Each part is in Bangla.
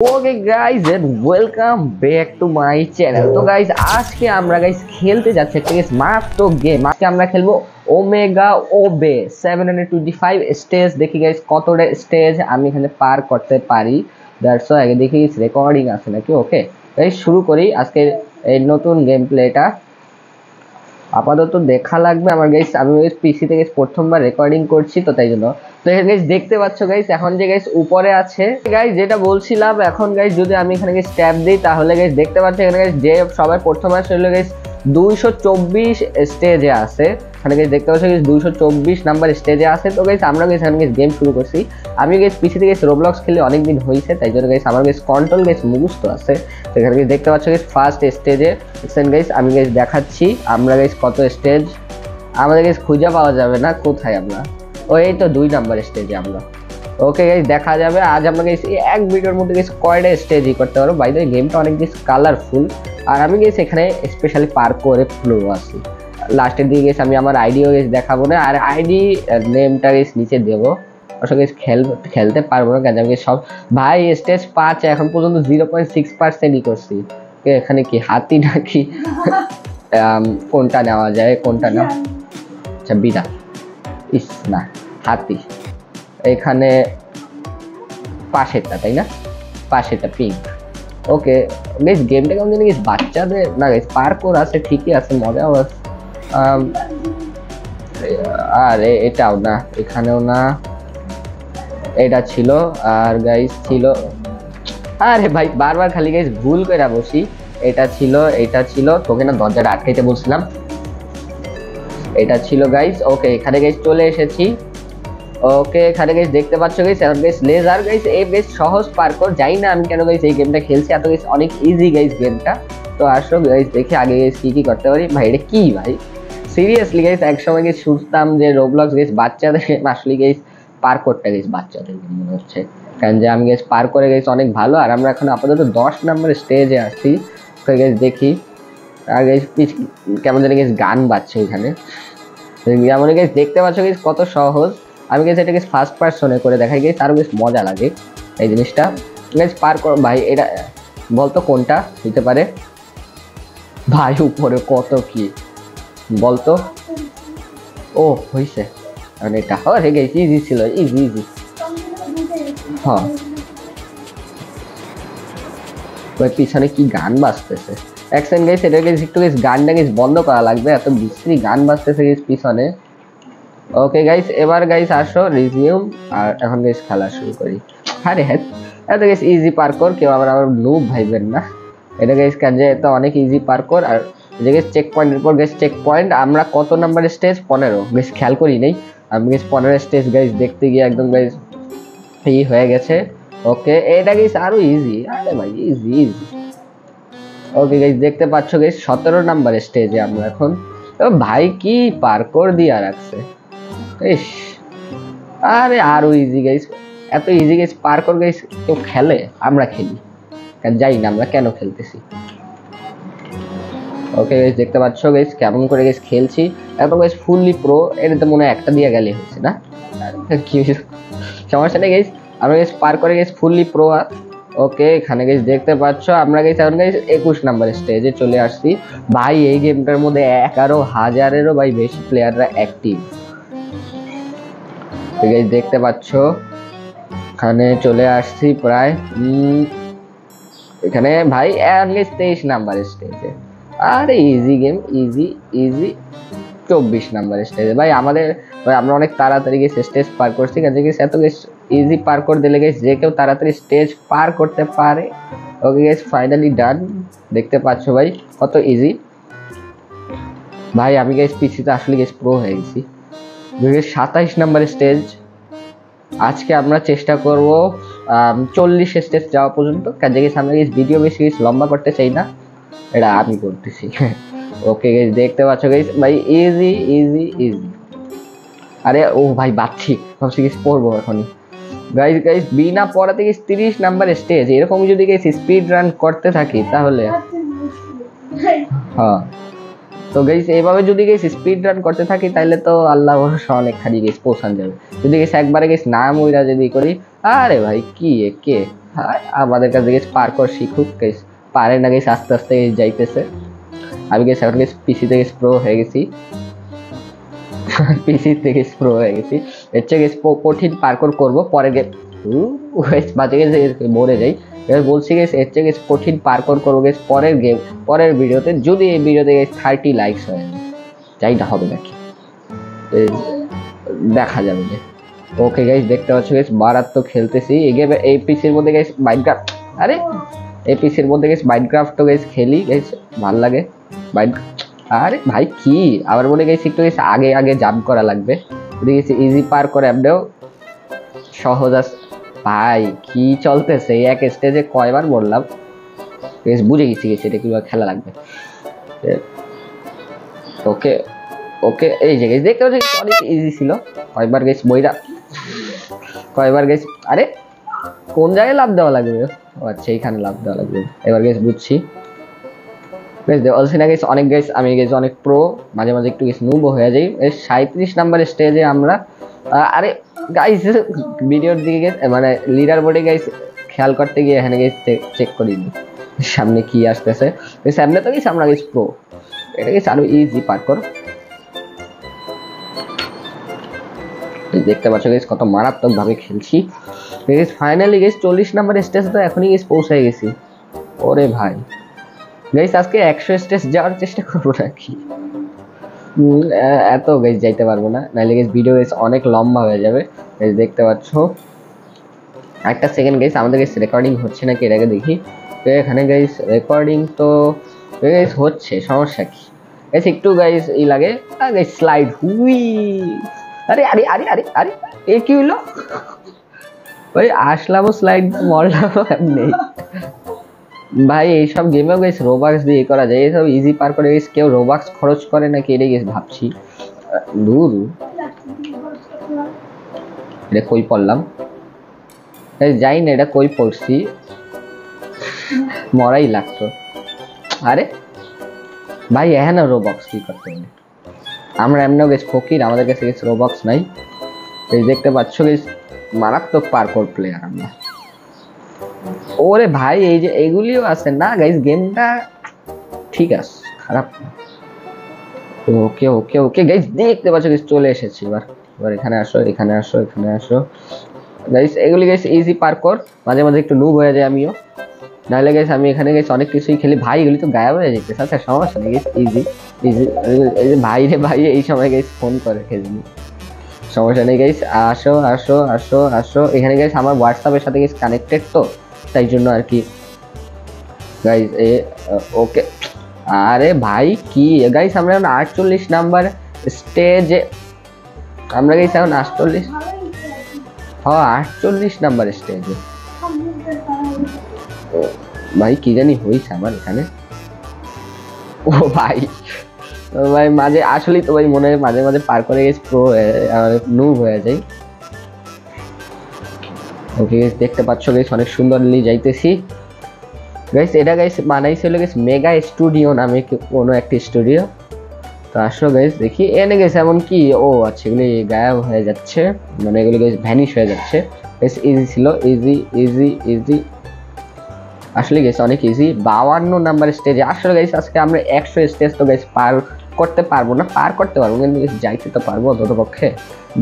Okay guys and welcome back to my channel. तो गाइस आज के আমরা গাইস খেলতে যাচ্ছি একটা মাত্র গেম। আজকে আমরা খেলবো ওমেগা ওবে 725 স্টেজ। দেখি গাইস কতটা স্টেজ আমি এখানে পার করতে পারি। দ্যাটস আগে দেখি রেকর্ডিং আছে নাকি। ওকে গাইস শুরু করি আজকে এই নতুন গেম প্লেটা। আপাতত দেখা লাগবে আমার গাইস, আমি পিসি থেকে প্রথমবার রেকর্ডিং করছি তো তাই জন্য। তো গাইস দেখতে পাচ্ছ গাইস এখন যে গাইস উপরে আছে গাইস, যেটা বলছিলাম এখন গাইস যদি আমি এখানে গাইস ট্যাপ দিই তাহলে গাইস দেখতে পাচ্ছ এখানে গাইস যে সবাই প্রথম আসে হলো গাইস 224 স্টেজে আছে। এখানে গাইস দেখতে পাচ্ছ গাইস 224 নাম্বার স্টেজে আছে। তো গাইস আমরা গাইস এখানে গাইস গেম শুরু করছি। আমি গাইস পিসি থেকে রোবলক্স খেলে অনেক দিন হয়েছে তাই জন্য গাইস আমার গাইস কন্ট্রোল গাইস মুখস্থ আছে। তো এখানে গাইস দেখতে পাচ্ছ গাইস ফার্স্ট স্টেজে গাইস আমি গাইস দেখাচ্ছি আমরা গাইস কত স্টেজ আমাদের গাইস খুঁজে পাওয়া যাবে না কোথায় আমরা। ও এই তো 2 নাম্বার স্টেজে আমরা। ওকে গাইস দেখা যাবে আজ আমরা গাইস এক ভিডিওর মধ্যে গাইস কয়টা স্টেজই করতে পারবো। বাই দ্য ওয়ে গেমটা অনেক বেশ কালারফুল আর আমি গাইস এখানে স্পেশালি পার করে ফ্লো আছি। লাস্টের দিকে গাইস আমি আমার আইডিও গাইস দেখাবো না আর আইডি নেমটা গাইস নিচে দেবো। আসলে গাইস খেলতে পারবো না কারণ আমি সব ভাই স্টেজ 5 এখন পর্যন্ত 0.6%ই করছি। এখানে কি হাতি নাকি কোনটা নেওয়া যায় কোনটা না? আচ্ছা বিড়াল ইস না হাতি। এখানে পাশেরটা তাই না, পাশেরটা পিঙ্ক। ওকে গাইস গেমটা কেমন জানি গাইস বাচ্চাদের না গাইস পার্কোর আছে ঠিকই আছে মজাও আছে। আর এটাও না, এখানেও না, এটা ছিল আর গাইস ছিল। আরে ভাই বারবার খালি গাইস ভুল করে বসি। এটা ছিল তোকে না দরজাটা আটকাইতে বলছিলাম। এটা ছিল গাইস। ওকে এখানে গাইস চলে এসেছি। ওকে এখানে গাইস দেখতে পাচ্ছ গাইস এখন গাইস লেজার গাইস এই বেশ সহজ পার্কর। জানি না আমি কেন গাইস এই গেমটা খেলছি, এত গাইস অনেক ইজি গাইস গেমটা। তো আসো গাইস দেখি আগে গাইস কি করতে পারি। ভাই এটা কি ভাই সিরিয়াসলি গাইস একসময় গাইস শুনতাম যে রোবলক্স গাইস বাচ্চাদের গেম, আসলে গাইস পার্করটা গাইস বাচ্চাদের গেম মনে হচ্ছে কারণ যে আমি গাইস পার করে গাইস অনেক ভালো। আর আমরা এখন আপাতত 10 নম্বর স্টেজে আসছি। তো গাইস দেখি আর গাইস কেমন জানি গাইস গান বাজছে এখানে। যেমন গাইস দেখতে পাচ্ছ গাইস কত সহজ। আমি গাইস এটা গাইস ফার্স্ট পারসনে করে দেখাই গাইস আরো বেশ মজা লাগে এই জিনিসটা। গাইস পার কর ভাই এটা বলতো কোনটা হইতে পারে ভাই উপরে কত কি বলতো। ও হইছে আর এটা আরে গাইস ইজি ছিল ইজি। হ্যাঁ ওই পিছনে কি গান বাজতেছে অ্যাকশন গাইস। এটা গাইস একটু গাইস গানটা গাইস বন্ধ করা লাগবে, এত বিশ্রী গান বাজতেছে গাইস পিছনে। ওকে গাইস এবার গাইস আসো রিজিউম আর এখন গাইস খেলা শুরু করি। আরে হ্যাঁ এত গাইস ইজি পার্কর, কেউ আবার নুব ভাইবেন না। এটা গাইস কাজে তো অনেক ইজি পার্কর। আর যে গাইস চেক পয়েন্টের পর গাইস চেক পয়েন্ট। আমরা কত নাম্বার স্টেজ 15 গাইস খেয়াল করি নাই আমি গাইস 15 স্টেজ গাইস দেখতে গিয়ে একদম গাইস এই হয়ে গেছে। ওকে এটা গাইস আরো ইজি। আরে ভাই ইজি। ওকে গাইস দেখতে পাচ্ছ গাইস 17 নাম্বার স্টেজে আমরা এখন। ভাই কি পার্কর দিয়া রাখছে ইস। আরে আরো ইজি গাইস, এত ইজি গাইস পার্কর গাইস কেউ খেলে? আমরা খেলি কারণ জানি না আমরা কেন খেলতেছি। ওকে গাইস দেখতে পাচ্ছ গাইস কেমন করে গাইস খেলছি একদম গাইস ফুললি প্রো। এটাতে মনে হয় একটা দিয়ে গেলে হচ্ছে না কি সমস্যা নেই গাইস আমরা গাইস পার করে গাইস ফুললি প্রো। ওকে এখানে গাইস দেখতে পাচ্ছ আমরা গাইস এখন গাইস 21 নাম্বার স্টেজে চলে আসছি। ভাই এই গেমটার মধ্যে 11,000-এরও ভাই বেশি প্লেয়াররা অ্যাক্টিভ। গাইস দেখতে পাচ্ছ এখানে চলে আসছি প্রায় এখানে ভাই গাইস 23 নাম্বার স্টেজে। আরে ইজি গেম ইজি 24 নাম্বার স্টেজে। ভাই আমাদের আমরা অনেক তাড়াতাড়ি গিয়ে স্টেজ পার করছি কারণ গাইস এত গাইস ইজি পার করে দিলে গাইস যে কেউ তাড়াতাড়ি স্টেজ পার করতে পারে। ওকে গাইস ফাইনালি ডান। দেখতে পাচ্ছ ভাই কত ইজি। ভাই আমি গাইস পিসিতে আসলে গাইস প্রো হয়ে গেছি। 27 নাম্বার স্টেজ। আজকে আমরা চেষ্টা করব 40 স্টেজ যাওয়া পর্যন্ত কারণ গাইস আমরা গাইস ভিডিও বেশি গাইস লম্বা করতে চাই না, এটা আমি করতেছি। ওকে গাইস দেখতে পাচ্ছ গাইস ভাই ইজি। আরে ও ভাই বাচ্চি ভাবছি গাইস পড়বো এখনই। গাইস বিনা পড়াতে গাইস 30 নাম্বার স্টেজ। এরকম যদি গাইস স্পিড রান করতে থাকি তাহলে হ্যাঁ তো গাইস এইভাবে যদি গাইস স্পিড রান করতে থাকি তাহলে তো আল্লাহ ভরসা অনেকখানি গাইস পৌঁছান যাবে। যদি গাইস একবারে গাইস না মইরা যদি করি আরে ভাই কি কে আমাদের কাছে গেছে পার্কর শিখুক গেছে, পারে না গেছে আস্তে আস্তে যাইতেছে। আমি গেছি এখন গেছি পিসি থেকে প্রো হয়ে গেছি, পিসি থেকে প্রো হয়ে গেছি। এর চেয়ে গেছে কঠিন পার্কর করবো পরে বাজে গেছে মরে যাই। এবার বলছি গেছে এর চেয়ে গেছে কঠিন পার্কর করবো গেছে পরের গেম, পরের ভিডিওতে, যদি এই ভিডিওতে গেছে 30 লাইকস হয়, যাই না হবে নাকি দেখা যাবে যে। ওকে গাইস দেখতে পাচ্ছ গাইস মারাত্মক খেলতেছি এই গেমে, এই পিসির মধ্যে গাইস মাইনক্রাফট, আরে এই পিসির মধ্যে গাইস মাইনক্রাফট তো গাইস খেলি গাইস, ভালো লাগে মাইন। আরে ভাই কি আবার মনে গাইস একটু গাইস আগে আগে জাম্প করা লাগবে, দেখেছি ইজি পার করে এমনিও সহজ আছে। ভাই কি চলতেছে এক স্টেজে কয়বার বললাম গাইস, বুঝে গেছি গেছি এটা কিভাবে খেলা লাগবে। ওকে ওকে এই যে গাইস দেখতে পাচ্ছি অনেক ইজি ছিল, কয়বার গাইস বইরা, কয়বার গাইস, আরে কোন জায়গায় লাভ দেওয়া লাগবে, ও আচ্ছা এইখানে লাভ দেওয়া লাগবে, এবার গাইস বুঝছি। গাইস অলসিনা গাইস অনেক গাইস আমি গাইস অনেক প্রো, মাঝে মাঝে একটু গাইস নুব হয়ে যাই। এই 37 নাম্বার স্টেজে আমরা, আরে গাইস ভিডিওর দিকে গাইস মানে লিডার বোর্ডে গাইস খেয়াল করতে গিয়ে এখানে গাইস চেক করিনি সামনে কি আসতেছে। গাইস সামনে তো গাইস আমরা গাইস প্রো, এটা গাইস আরো ইজি পার্কর। দেখতে পাচ্ছ গাইস কত মারাত্মক ভাবে খেলছি guys. Finally guys 40 number stage তো এখনই গাইস পৌঁছে গেছি। ওরে ভাই গাইস আজকে 100 স্টেজ যাওয়ার চেষ্টা করবো নাকি, এত গাইস যাইতে পারবো না, নাইলে গাইস ভিডিও গাইস অনেক লম্বা হয়ে যাবে। গাইস দেখতে পাচ্ছ একটা সেকেন্ড গাইস আমাদের গাইস রেকর্ডিং হচ্ছে নাকি এর আগে দেখি। এখানে গাইস রেকর্ডিং তো গাইস হচ্ছে, সমস্যা কি গাইস একটু গাইস ই লাগে গাইস স্লাইড হুই, আরে আরে আরে আরে আরে এ কি হলো ভাই, আসলামও স্লাইড মরলামও এমনি। ভাই এইসব গেমেও গেছে রোবাক্স দিয়ে করা যায়, এইসব ইজি পার করে গেছে, কেউ রোবাক্স খরচ করে নাকি এটা গেছে ভাবছি। দূর এটা কই পড়লাম যাই না, এটা কই পড়ছি, মরাই লাগতো। আরে ভাই এখানে রোবক্স কি করতে হবে, আমরা এমনিও গেছে ফকির, আমাদের কাছে গেছে রোবক্স নাই। এই দেখতে পাচ্ছ গেছে মারাত্মক পার্কর প্লেয়ার আমরা। ওরে ভাই এই যে এগুলিও আছে না গাইস, গেমটা ঠিক আছে খারাপ না। ওকে ওকে ওকে গাইস দেখতে পাচ্ছ গাইস চলে এসেছি, এবার এবার এখানে আসো এখানে আসো এখানে আসো গাইস। এগুলি গাইস ইজি পার্কর, মাঝে মাঝে একটু নুব হয়ে যায় আমিও, নাহলে গাইস আমি এখানে গাইস অনেক কিছুই খেলি। ভাই এগুলি তো গায়েব হয়ে যেতেছে, আচ্ছা সমস্যা নেই গাইস ইজি ইজি। এই যে ভাই রে ভাই এই সময় গাইস ফোন করে খেলবি, সমস্যা নেই গাইস আসো আসো আসো আসো। এখানে গাইস আমার হোয়াটসঅ্যাপের সাথে গাইস কানেক্টেড তো তাই জন্য আর কি গাইস। এ ওকে আরে ভাই কি গাইস আমরা এখন 48 নাম্বার স্টেজে, আমরা গাইস এখন 48, হ্যাঁ 48 নাম্বার স্টেজে। ভাই কি জানি হয়েছে আমার এখানে, ও ভাই ও ভাই মাঝে আসলেই তো ভাই মনে হয় মাঝে মাঝে পার করে গেছে প্রো নুব হয়ে যায়। ওকে গাইস দেখতে পাচ্ছ গাইস অনেক সুন্দরলি যাইতেছি গাইস। এটা গাইস বানাইছিল গাইস মেগা স্টুডিও নামে কোনো একটা স্টুডিও। তো আসো গাইস দেখি এনে গেছে এমন কি, ও আচ্ছা এগুলি গায়েব হয়ে যাচ্ছে, মানে এগুলো গাইস ভ্যানিশ হয়ে যাচ্ছে। গাইস ইজি ছিল, ইজি ইজি ইজি, আসলে গাইস অনেক ইজি। 52 নাম্বার স্টেজে আসলে গাইস আজকে আমরা 100 স্টেজ তো গাইস পার করতে পারবো না, পার করতে পারবো কিন্তু যাইতে তো পারবো অন্তত পক্ষে,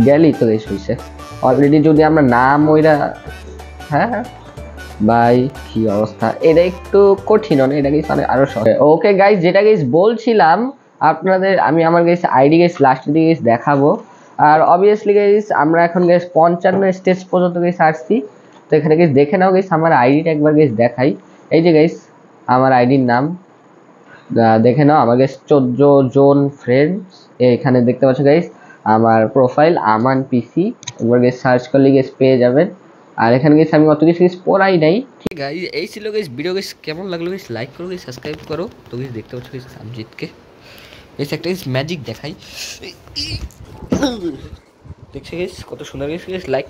গেলেই তো গাইস হইছে অলরেডি। যদি আমরা নাম ওইরা, হ্যাঁ ভাই কি অবস্থা, এটা একটু কঠিন না, এটা গাইস আরো সহজ। ওকে গাইস যেটা গাইস বলছিলাম আপনাদের, আমি আমার গাইস আইডি গাইস লাস্টের দিকে গাইস দেখাবো। আর অবভিয়াসলি গাইস আমরা এখন গাইস 55 স্টেজ পর্যন্ত গাইস আসছি। তো এখানে গাইস দেখে নাও গাইস আমার আইডিটা একবার গাইস দেখাই। এই যে গাইস আমার আইডির নাম দেখে নাও, আমার গাইস 14 জন ফ্রেন্ডস, এখানে দেখতে পাচ্ছ গাইস আমার প্রোফাইল আমান পিসি, একবার গাইস সার্চ করলে গাইস পেয়ে যাবেন। আর এখানে গাইস আমি অত কিছু পড়াই নাই। ঠিক গাইস এই ছিল গাইস ভিডিও, গাইস কেমন লাগলো গাইস লাইক করো গাইস সাবস্ক্রাইব করো। তো গাইস দেখতে পাচ্ছ গাইস সামজিৎকে গাইস একটা গাইস ম্যাজিক দেখাই, দেখছে গাইস কত সুন্দর গাইস, লাইক